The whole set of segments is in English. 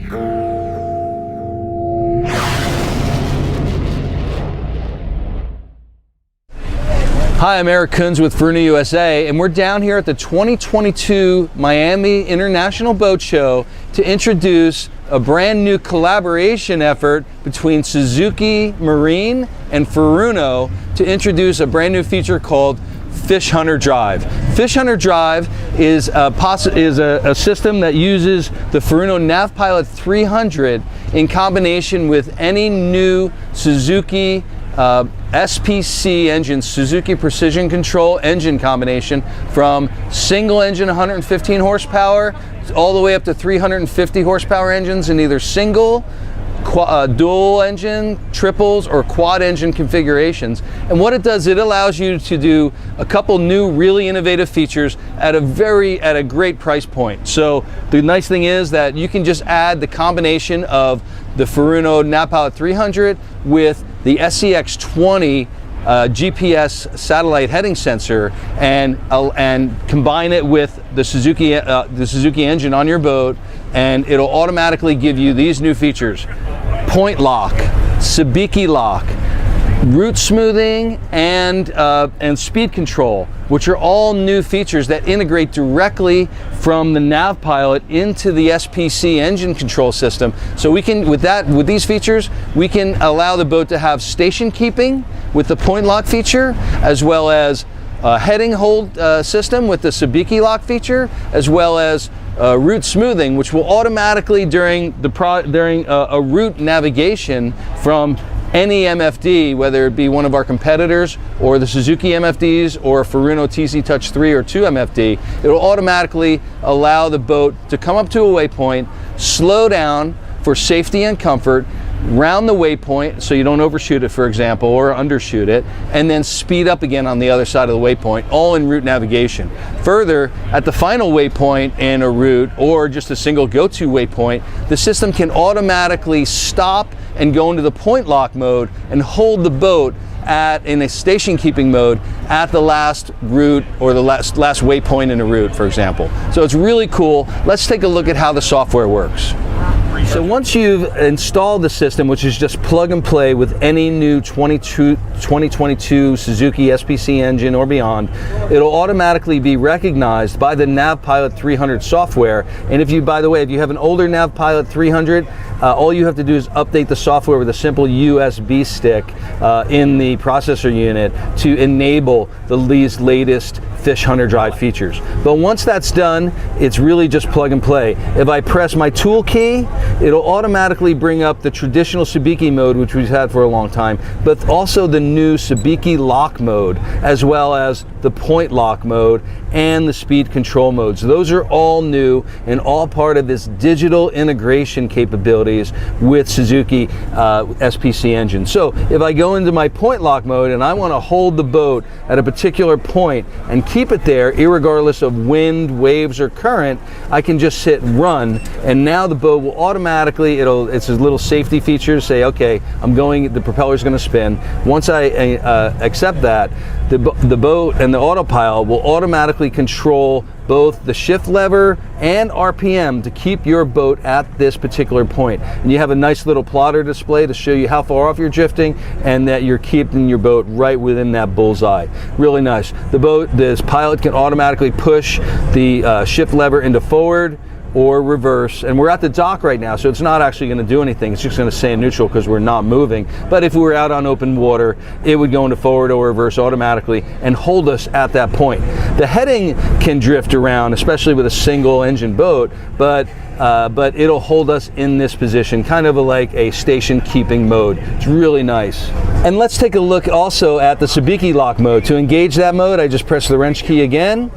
Hi, I'm Eric Kunz with Furuno USA, and we're down here at the 2022 Miami International Boat Show to introduce a brand new collaboration effort between Suzuki Marine and Furuno to introduce a brand new feature called Fish Hunter Drive. Fish Hunter Drive is a system that uses the Furuno NavPilot 300 in combination with any new Suzuki SPC engine, Suzuki Precision Control engine combination, from single engine 115 horsepower all the way up to 350 horsepower engines in either single, dual engine, triples, or quad engine configurations. And what it does, it allows you to do a couple new really innovative features at a great price point. So the nice thing is that you can just add the combination of the Furuno NavPilot 300 with the SCX20 GPS satellite heading sensor and combine it with the Suzuki engine on your boat, and it'll automatically give you these new features: point lock, Sabiki lock, route smoothing, and speed control, which are all new features that integrate directly from the NavPilot into the SPC engine control system. So we can, with these features, we can allow the boat to have station keeping with the point lock feature, as well as a heading hold system with the Sabiki lock feature, as well as route smoothing, which will automatically during a route navigation from any MFD, whether it be one of our competitors or the Suzuki MFDs or Furuno TC Touch 3 or 2 MFD, it will automatically allow the boat to come up to a waypoint, slow down for safety and comfort, round the waypoint so you don't overshoot it, for example, or undershoot it, and then speed up again on the other side of the waypoint, all in route navigation. Further, at the final waypoint in a route or just a single go-to waypoint, the system can automatically stop and go into the point lock mode and hold the boat in a station keeping mode at the last route or the last waypoint in a route, for example. So it's really cool. Let's take a look at how the software works. So once you've installed the system, which is just plug and play with any new 2022 Suzuki SPC engine or beyond, it'll automatically be recognized by the NavPilot 300 software. And if you, by the way, if you have an older NavPilot 300, all you have to do is update the software with a simple USB stick in the processor unit to enable these latest Fish Hunter Drive features. But once that's done, it's really just plug and play. If I press my tool key, it'll automatically bring up the traditional Sabiki mode, which we've had for a long time, but also the new Sabiki lock mode, as well as the point lock mode and the speed control modes. Those are all new and all part of this digital integration capabilities with Suzuki SPC engine. So if I go into my point lock mode and I want to hold the boat at a particular point and keep it there irregardless of wind, waves, or current, I can just hit run, and now the boat will automatically, it's a little safety feature to say, okay, the propeller's going to spin. Once I accept that, the boat and the autopilot will automatically control both the shift lever and RPM to keep your boat at this particular point. And you have a nice little plotter display to show you how far off you're drifting and that you're keeping your boat right within that bullseye. Really nice. This pilot can automatically push the shift lever into forward or reverse, and we're at the dock right now, so it's not actually going to do anything. It's just going to stay in neutral because we're not moving. But if we were out on open water, it would go into forward or reverse automatically and hold us at that point. The heading can drift around, especially with a single engine boat, but it'll hold us in this position, kind of like a station keeping mode. It's really nice. And let's take a look also at the Sabiki lock mode. To engage that mode, I just press the wrench key again,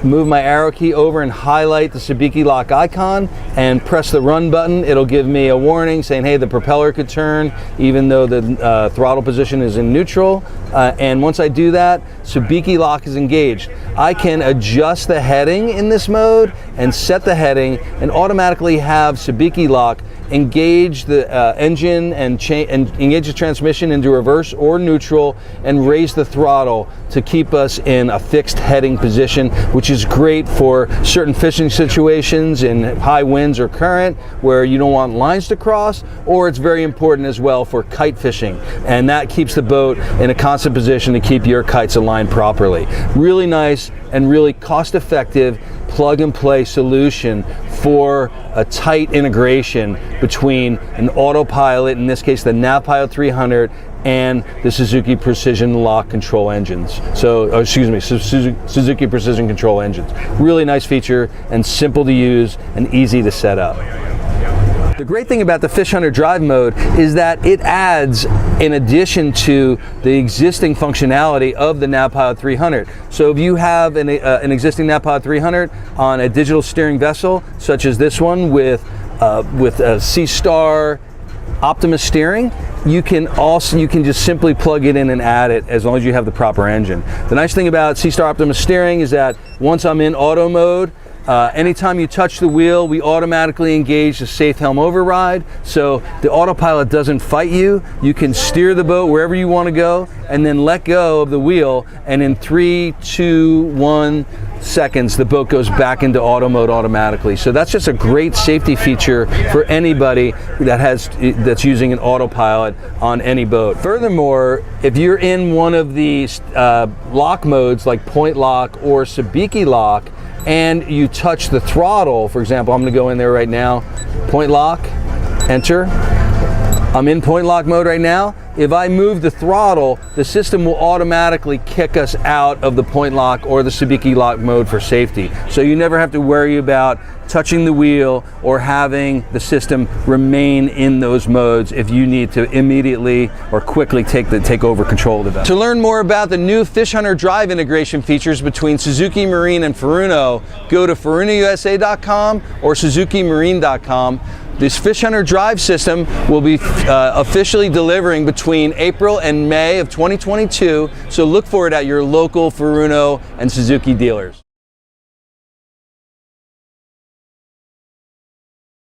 move my arrow key over and highlight the Sabiki lock icon and press the run button. It'll give me a warning saying, hey, the propeller could turn even though the throttle position is in neutral. And once I do that, Sabiki lock is engaged. I can adjust the heading in this mode and set the heading and automatically have Sabiki lock engage the engine and engage the transmission into reverse or neutral and raise the throttle to keep us in a fixed heading position, which which is great for certain fishing situations in high winds or current where you don't want lines to cross, or it's very important as well for kite fishing, and that keeps the boat in a constant position to keep your kites aligned properly. Really nice and really cost-effective plug-and-play solution for a tight integration between an Autopilot, in this case the NavPilot 300, and the Suzuki Precision Lock Control engines. Suzuki Precision Control engines. Really nice feature and simple to use and easy to set up. The great thing about the Fish Hunter Drive mode is that it adds, in addition to the existing functionality of the NavPilot 300. So if you have an existing NavPilot 300 on a digital steering vessel, such as this one with a C-Star Optimus steering, you can just simply plug it in and add it as long as you have the proper engine. The nice thing about C-Star Optimus steering is that once I'm in auto mode, anytime you touch the wheel, we automatically engage the safe helm override, so the Autopilot doesn't fight you. You can steer the boat wherever you want to go and then let go of the wheel, and in 3, 2, 1 seconds the boat goes back into auto mode automatically. So that's just a great safety feature for anybody that's using an Autopilot on any boat. Furthermore, if you're in one of these lock modes like point lock or Sabiki lock, and you touch the throttle, for example, I'm going to go in there right now, point lock, enter. I'm in point lock mode right now. If I move the throttle, the system will automatically kick us out of the point lock or the Sabiki lock mode for safety. So you never have to worry about touching the wheel or having the system remain in those modes if you need to immediately or quickly take over control of the vessel. To learn more about the new Fish Hunter Drive integration features between Suzuki Marine and Furuno, go to FurunoUSA.com or SuzukiMarine.com. This Fish Hunter Drive system will be officially delivering between April and May of 2022, so look for it at your local Furuno and Suzuki dealers.